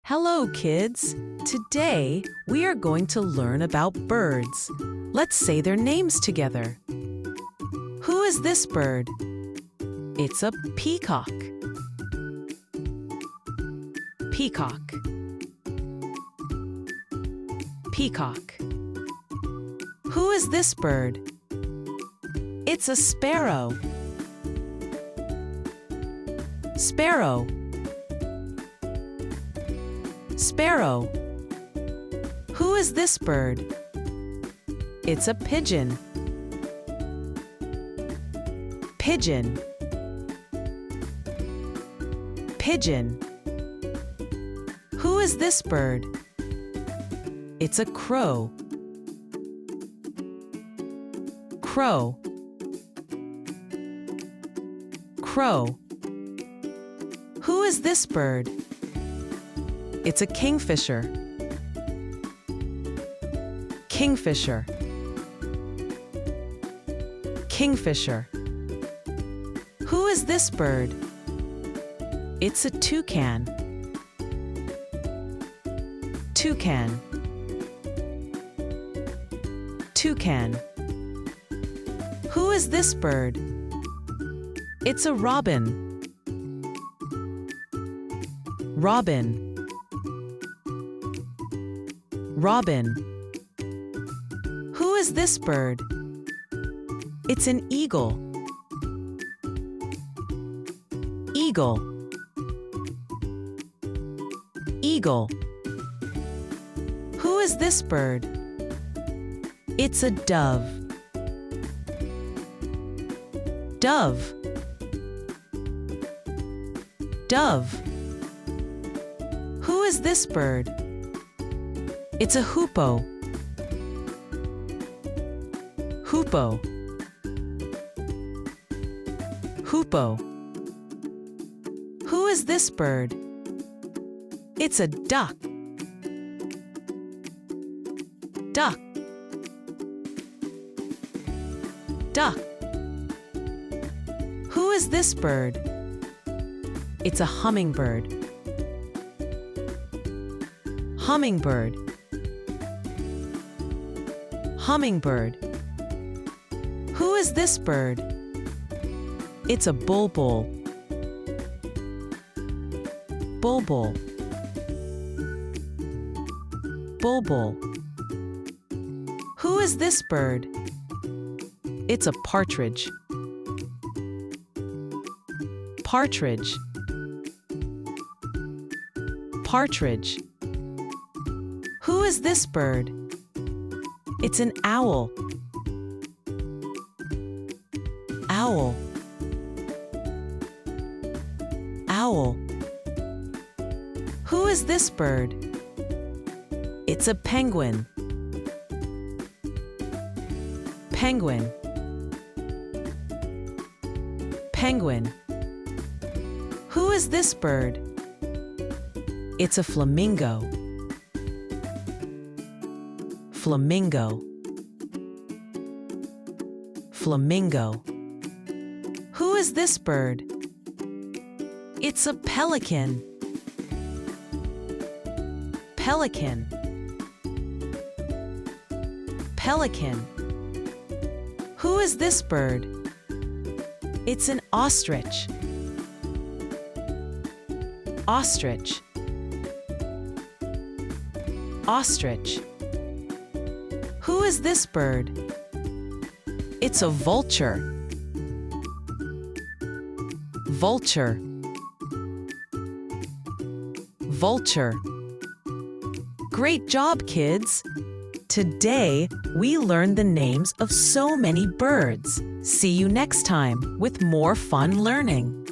Hello, kids! Today, we are going to learn about birds. Let's say their names together. Who is this bird? It's a peacock. Peacock. Peacock. Who is this bird? It's a sparrow. Sparrow. Sparrow. Who is this bird? It's a pigeon. Pigeon. Pigeon. Who is this bird? It's a crow. Crow. Crow. Who is this bird? It's a kingfisher. Kingfisher. Kingfisher. Who is this bird? It's a toucan. Toucan. Toucan. Who is this bird? It's a robin. Robin. Robin. Who is this bird? It's an eagle. Eagle. Eagle. Who is this bird? It's a dove. Dove. Dove. Who is this bird? It's a hoopoe. Hoopoe. Hoopoe. Who is this bird? It's a duck. Duck. Duck. Who is this bird? It's a hummingbird. Hummingbird. Hummingbird. Who is this bird? It's a bulbul. Bulbul. Bulbul. Who is this bird? It's a partridge. Partridge. Partridge. Who is this bird? It's an owl. Owl. Owl. Who is this bird? It's a penguin. Penguin. Penguin. Who is this bird? It's a flamingo. Flamingo. Flamingo. Who is this bird? It's a pelican. Pelican. Pelican. Who is this bird? It's an ostrich. Ostrich. Ostrich. Who is this bird? It's a vulture. Vulture. Vulture. Great job, kids! Today, we learned the names of so many birds. See you next time with more fun learning.